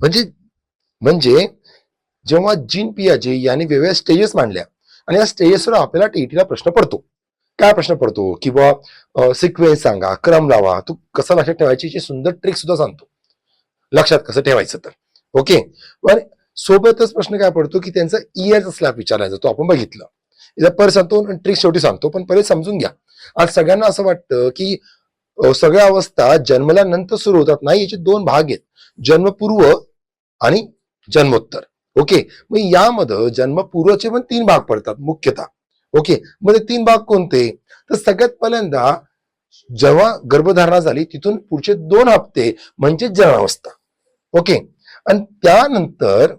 म्हणजे म्हणजे जेव्हा जीन पियाजे यांनी वेगवेगळ्या स्टेजेस मांडल्या आणि या स्टेजेसवर आपल्याला टीईटीला प्रश्न पडतो. काय प्रश्न पडतो? किंवा सिक्वेन्स सांगा, क्रम लावा, तू कसं लक्षात ठेवायची याची सुंदर ट्रिक सुद्धा सांगतो. लक्षात कसं ठेवायचं तर. ओके. पण सोबतच प्रश्न काय पडतो की त्यांचा इयरचा स्लॅब विचारायचा, तो आपण बघितलं. याचा पर सांगतो आणि ट्रिक शेवटी सांगतो, पण पहिले समजून घ्या. आज सगळ्यांना असं वाटतं की सगळ्या अवस्था जन्मल्यानंतर सुरू होतात. नाही, याचे दोन भाग आहेत, जन्मपूर्व आणि जन्मोत्तर. ओके. मग यामध्ये जन्मपूर्वचे पण तीन भाग पडतात मुख्यतः. ओके. मग ते तीन भाग कोणते? तर सगळ्यात पहिल्यांदा जेव्हा गर्भधारणा झाली तिथून पुढचे 2 हफ्ते म्हणजे जन्मावस्था. ओके. आणि त्यानंतर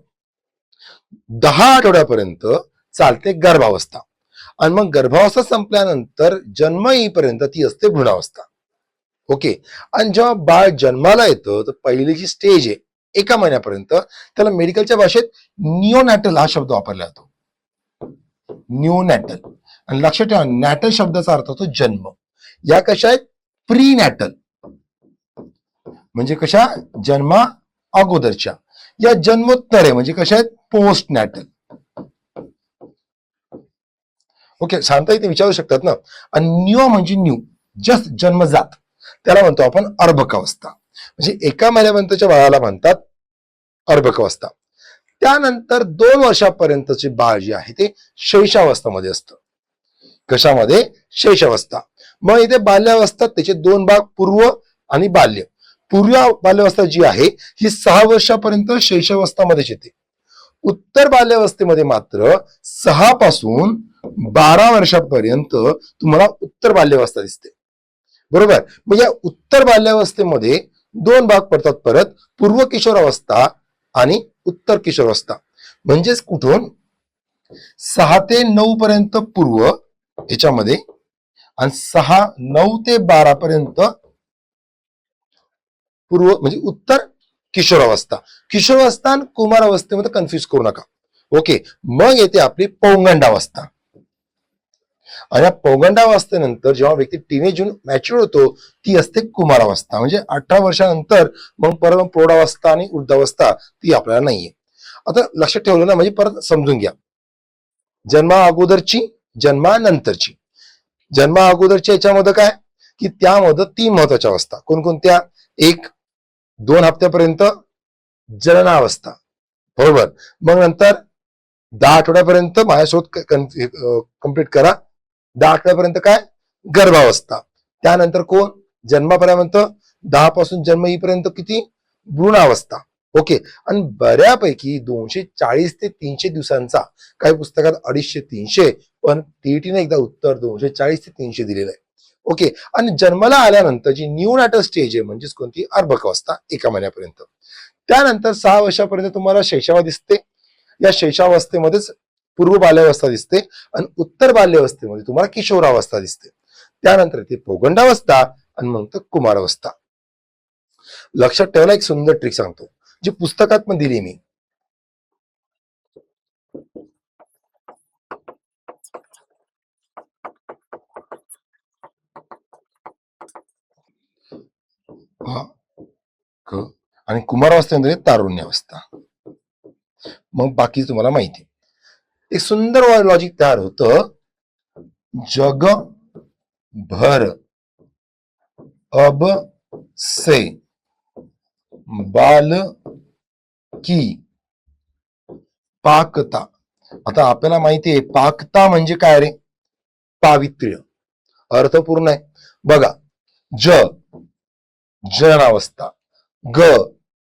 10 आठवड्यापर्यंत चालते गर्भावस्था. आणि मग गर्भावस्था संपल्यानंतर जन्म येईपर्यंत ती असते भ्रूणावस्था. ओके. आणि जेव्हा बाळ जन्माला येतं तर पहिली जी स्टेज आहे 1 महिन्यापर्यंत, त्याला मेडिकलच्या भाषेत निओनॅटल हा शब्द वापरला जातो. निओनॅटल. आणि लक्षात ठेवा, नॅटल शब्दाचा अर्थ होतो जन्म. या कशा आहेत? प्री नॅटल म्हणजे कशा? जन्मा अगोदरच्या. या जन्मोत्तर आहे म्हणजे कशा आहेत? पोस्ट नॅटल. ओके. सांगता येते, विचारू शकतात ना. आणि न्यू म्हणजे न्यू, जस्ट जन्मजात, त्याला म्हणतो आपण अर्भकावस्था. म्हणजे 1 महिन्यापर्यंतच्या बाळाला म्हणतात अर्भकावस्था. त्यानंतर 2 वर्षापर्यंतचे बाळ जे आहे ते शैशवावस्थेमध्ये असतं. कशामध्ये? शैशवावस्था. मग इथे बाल्यावस्था, त्याचे 2 भाग, पूर्व आणि बाल्य. पूर्व बाल्यावस्था जी आहे ही 6 वर्षापर्यंत शैशवावस्थामध्येच येते. उत्तर बाल्यावस्थेमध्ये मात्र 6 पासून 12 वर्षापर्यंत तुम्हाला उत्तर बाल्यावस्था दिसते. बरोबर. मग या उत्तर बाल्यावस्थेमध्ये 2 भाग पडतात परत, पूर्व किशोरावस्था आणि उत्तर किशोरावस्था. म्हणजेच कुठून 6 ते 9 पर्यंत पूर्व ह्याच्यामध्ये आणि 9 ते 12 पर्यंत पूर्व म्हणजे उत्तर किशोरावस्था. किशोरावस्था आणि कुमारावस्थेमध्ये कन्फ्युज करू नका. ओके. मग येते आपली पौगंडावस्था. आणि या पौगंडावस्थेनंतर जेव्हा व्यक्ती टीनेज होऊन मॅच्युअर होतो ती असते कुमारावस्था. म्हणजे 18 वर्षानंतर मग परत प्रौढावस्था आणि वृद्धावस्था ती आपल्याला नाहीये. आता लक्षात ठेवलं ना, म्हणजे परत समजून घ्या. जन्मा अगोदरची, जन्मानंतरची. जन्मा अगोदरच्या याच्यामध्ये काय की त्यामध्ये 3 महत्वाच्या अवस्था कोणकोणत्या? 1-2 हफ्त्यापर्यंत जननावस्था. बरोबर. मग नंतर 10 आठवड्यापर्यंत माझ्यासोबत कम्प्लीट करा. 10 आठवड्यापर्यंत काय? गर्भावस्था. त्यानंतर कोण? जन्मापर्यंत 10 पासून जन्म येईपर्यंत किती? भ्रूणावस्था. ओके. आणि बऱ्यापैकी 240 ते 300 दिवसांचा, काही पुस्तकात 250-300, पण टीईटीने एकदा उत्तर 240 ते 300 दिलेलं आहे. ओके. आणि जन्माला आल्यानंतर जी न्यूनॅटल स्टेज आहे म्हणजेच कोणती? अर्भकावस्था 1 महिन्यापर्यंत. त्यानंतर 6 वर्षापर्यंत तुम्हाला शैशव दिसते. या शैशवावस्थेमध्येच पूर्व बाल्यावस्था दिसते आणि उत्तर बाल्यावस्थेमध्ये तुम्हाला किशोरावस्था दिसते. त्यानंतर ती पौगंडावस्था आणि मग तर कुमारावस्था. लक्षात ठेवायला एक सुंदर ट्रिक सांगतो जी पुस्तकात पण दिली मी. आणि कुमारावस्थेमध्ये तारुण्यावस्था. मग बाकी तुम्हाला माहिती आहे. एक सुंदर लॉजिक तयार होतं. जग भर अब से बाल की पाकता. आता आपल्याला माहिती आहे पाकता म्हणजे काय रे? पावित्र्य. अर्थपूर्ण आहे बघा. ज जननावस्था, ग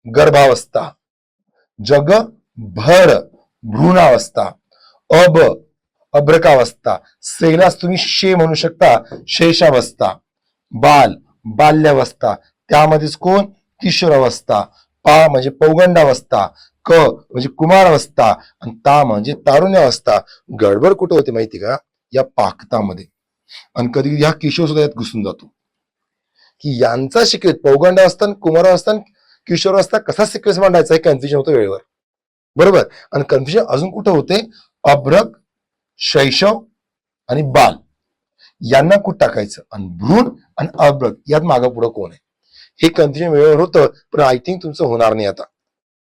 गर्भावस्था, जग भर भ्रूणावस्था, अब अभ्रकावस्था, सेलास तुम्ही शे म्हणू शकता शेषावस्था, बाल बाल्यावस्था, त्यामध्येच कोण? किशोरावस्था, पा म्हणजे पौगंडावस्था, क म्हणजे कुमारावस्था आणि ता म्हणजे तारुण्यावस्था. गडबड कुठे होते माहिती का? या पाकतामध्ये. आणि कधी ह्या किशोर सुद्धा यात घुसून जातो की यांचा सिक्वेन्स पौगंडावस्था, कुमारावस्था, किशोरावस्था कसा सिक्वेन्स मांडायचा हे कन्फ्युजन होतं वेळेवर. बरोबर. आणि कन्फ्युजन अजून कुठे होते? अभ्रक, शैशव आणि बाल यांना कुठं टाकायचं आणि भ्रूण आणि अभ्रक यात मागं पुढं कोण आहे हे कन्फ्युजन वेळेवर होतं. पण आय थिंक तुमचं होणार नाही आता.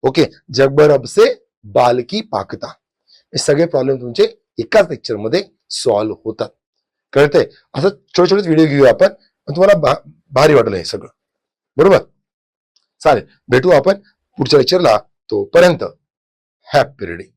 ओके, जगभर अब से बाल की पाकता, हे सगळे प्रॉब्लेम तुमचे एकाच लेक्चर मध्ये सॉल्व्ह होतात. कळतंय? असं छोटे छोटे व्हिडिओ घेऊया आपण, तुम्हाला भारी वाटलं हे सगळं. बरोबर, चालेल, भेटू आपण पुढच्या लेक्चरला. तोपर्यंत हॅपी रीडिंग.